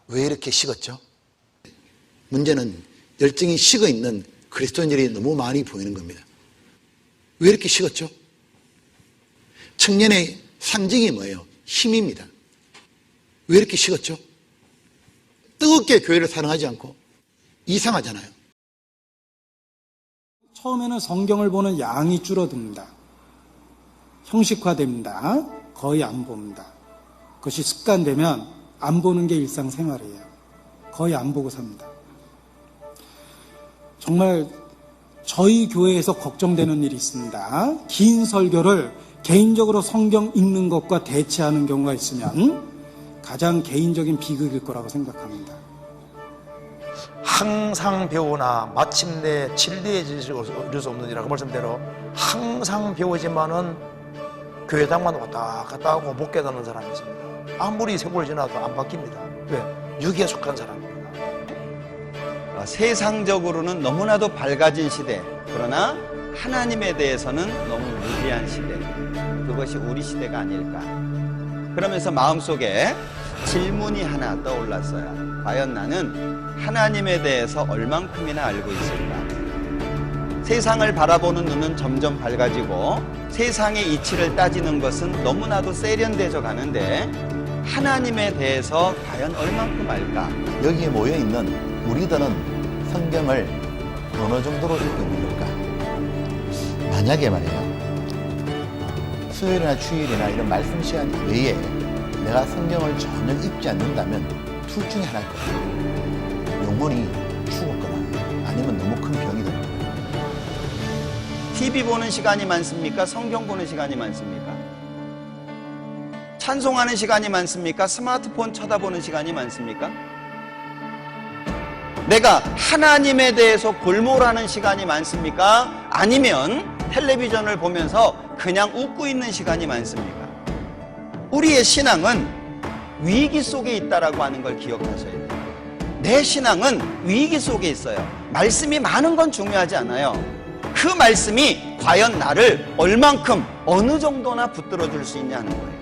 왜 이렇게 식었죠? 문제는 열정이 식어있는 그리스도인들이 너무 많이 보이는 겁니다. 왜 이렇게 식었죠? 청년의 상징이 뭐예요? 힘입니다. 왜 이렇게 식었죠? 뜨겁게 교회를 사랑하지 않고 이상하잖아요. 처음에는 성경을 보는 양이 줄어듭니다. 형식화됩니다. 거의 안 봅니다. 그것이 습관되면 안 보는 게 일상생활이에요. 거의 안 보고 삽니다. 정말 저희 교회에서 걱정되는 일이 있습니다. 긴 설교를 개인적으로 성경 읽는 것과 대체하는 경우가 있으면 가장 개인적인 비극일 거라고 생각합니다. 항상 배우나 마침내 진리해질 수 없는 이라고 말씀대로 항상 배우지만은 교회당만 왔다 갔다 하고 못 깨닫는 사람이 있습니다. 아무리 세월이 지나도 안 바뀝니다. 왜? 육에 속한 사람입니다. 세상적으로는 너무나도 밝아진 시대, 그러나 하나님에 대해서는 너무 무지한 시대, 그것이 우리 시대가 아닐까. 그러면서 마음속에 질문이 하나 떠올랐어요. 과연 나는 하나님에 대해서 얼만큼이나 알고 있을까? 세상을 바라보는 눈은 점점 밝아지고 세상의 이치를 따지는 것은 너무나도 세련되져 가는데 하나님에 대해서 과연 얼만큼 알까? 여기에 모여있는 우리들은 성경을 어느 정도로 읽고 있는 걸까? 만약에 말이에요, 수요일이나 주일이나 이런 말씀 시간 외에 내가 성경을 전혀 읽지 않는다면 둘 중에 하나일 거예요. 영혼이 죽었거나 아니면 너무 큰 병이 될 거예요. TV 보는 시간이 많습니까? 성경 보는 시간이 많습니까? 찬송하는 시간이 많습니까? 스마트폰 쳐다보는 시간이 많습니까? 내가 하나님에 대해서 골몰하는 시간이 많습니까? 아니면 텔레비전을 보면서 그냥 웃고 있는 시간이 많습니까? 우리의 신앙은 위기 속에 있다라고 하는 걸 기억하셔야 돼요. 내 신앙은 위기 속에 있어요. 말씀이 많은 건 중요하지 않아요. 그 말씀이 과연 나를 얼만큼 어느 정도나 붙들어 줄 수 있냐 하는 거예요.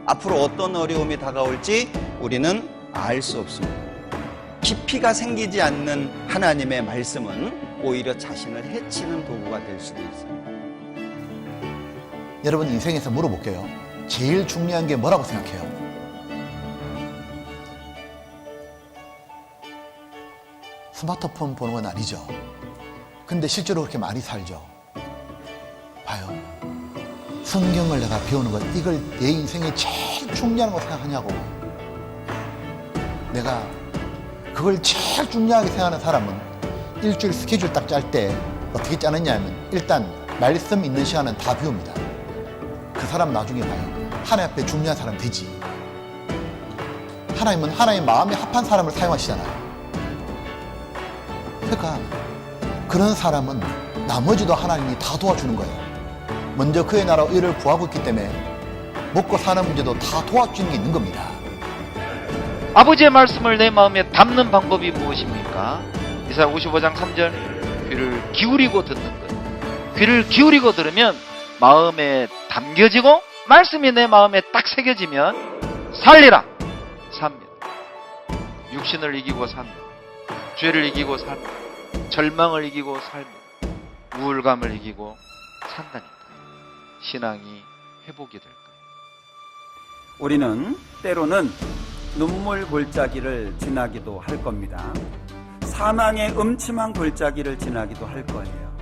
앞으로 어떤 어려움이 다가올지 우리는 알 수 없습니다. 깊이가 생기지 않는 하나님의 말씀은 오히려 자신을 해치는 도구가 될 수도 있어요. 여러분 인생에서 물어볼게요. 제일 중요한 게 뭐라고 생각해요? 스마트폰 보는 건 아니죠. 근데 실제로 그렇게 많이 살죠. 봐요. 성경을 내가 배우는 것, 이걸 내 인생에 제일 중요한 거 생각하냐고. 내가 그걸 제일 중요하게 생각하는 사람은 일주일 스케줄 딱 짤 때 어떻게 짜느냐 하면 일단 말씀 있는 시간은 다 비웁니다. 그 사람 나중에 봐요. 하나님 앞에 중요한 사람 되지. 하나님은 하나님 마음에 합한 사람을 사용하시잖아요. 그러니까 그런 사람은 나머지도 하나님이 다 도와주는 거예요. 먼저 그의 나라 의를 구하고 있기 때문에 먹고 사는 문제도 다 도와주는 게 있는 겁니다. 아버지의 말씀을 내 마음에 담는 방법이 무엇입니까? 이사야 55장 3절, 귀를 기울이고 듣는 것. 귀를 기울이고 들으면 마음에 담겨지고 말씀이 내 마음에 딱 새겨지면 살리라 삽니다. 육신을 이기고 삽니다. 죄를 이기고 삽니다. 절망을 이기고 삽니다. 우울감을 이기고 산다니까요. 신앙이 회복이 될 거예요. 우리는 때로는 눈물 골짜기를 지나기도 할 겁니다. 사망의 음침한 골짜기를 지나기도 할 거예요.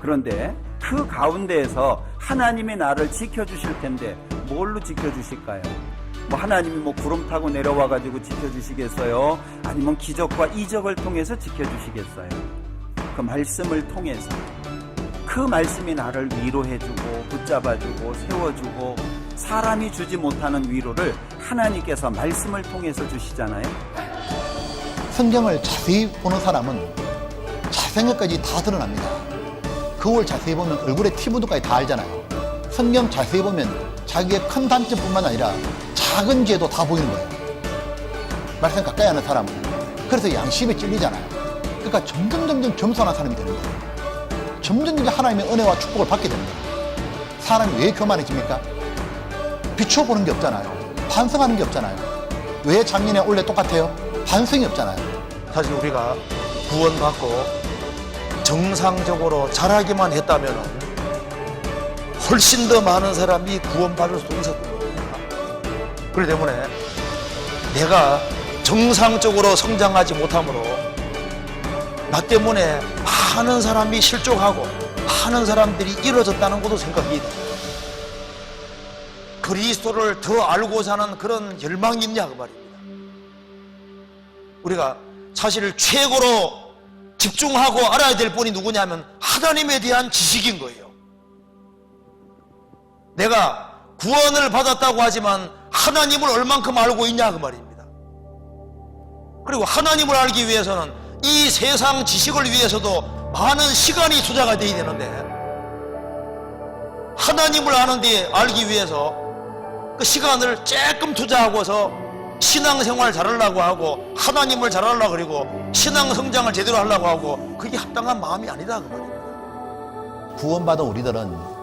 그런데 그 가운데에서 하나님이 나를 지켜주실 텐데 뭘로 지켜주실까요? 하나님이 구름 타고 내려와 가지고 지켜주시겠어요? 아니면 기적과 이적을 통해서 지켜주시겠어요? 그 말씀을 통해서, 그 말씀이 나를 위로해주고 붙잡아주고 세워주고 사람이 주지 못하는 위로를 하나님께서 말씀을 통해서 주시잖아요. 성경을 자세히 보는 사람은 자생각까지 다 드러납니다. 그걸 자세히 보면 얼굴에 티브도까지 다 알잖아요. 성경 자세히 보면 자기의 큰 단점뿐만 아니라 작은 죄도 다 보이는 거예요. 말씀 가까이 하는 사람은. 그래서 양심에 찔리잖아요. 그러니까 점점 겸손한 사람이 되는 거예요. 점점 하나님의 은혜와 축복을 받게 됩니다. 사람이 왜 교만해집니까? 비춰보는 게 없잖아요. 반성하는 게 없잖아요. 왜 작년에 올해 똑같아요? 반성이 없잖아요. 사실 우리가 구원받고 정상적으로 자라기만 했다면 훨씬 더 많은 사람이 구원받을 수 있었던 겁니다. 그렇기 때문에 내가 정상적으로 성장하지 못함으로 나 때문에 많은 사람이 실족하고 많은 사람들이 이루어졌다는 것도 생각이 돼요. 그리스도를 더 알고자 하는 그런 열망이 있냐 그 말입니다. 우리가 사실 최고로 집중하고 알아야 될 분이 누구냐면 하나님에 대한 지식인 거예요. 내가 구원을 받았다고 하지만 하나님을 얼만큼 알고 있냐 그 말입니다. 그리고 하나님을 알기 위해서는 이 세상 지식을 위해서도 많은 시간이 투자가 돼야 되는데 하나님을 아는데 알기 위해서 그 시간을 조금 투자하고서 신앙생활 잘하려고 하고 하나님을 잘하려고 그리고 신앙 성장을 제대로 하려고 하고 그게 합당한 마음이 아니다 그 말입니다. 구원받은 우리들은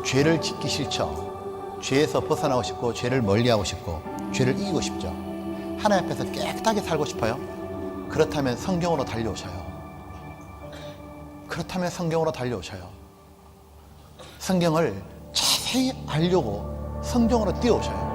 죄를 짓기 싫죠. 죄에서 벗어나고 싶고 죄를 멀리하고 싶고 죄를 이기고 싶죠. 하나님 앞에서 깨끗하게 살고 싶어요. 그렇다면 성경으로 달려오셔요. 그렇다면 성경으로 달려오셔요. 성경을 자세히 알려고 성경으로 뛰어오셔요.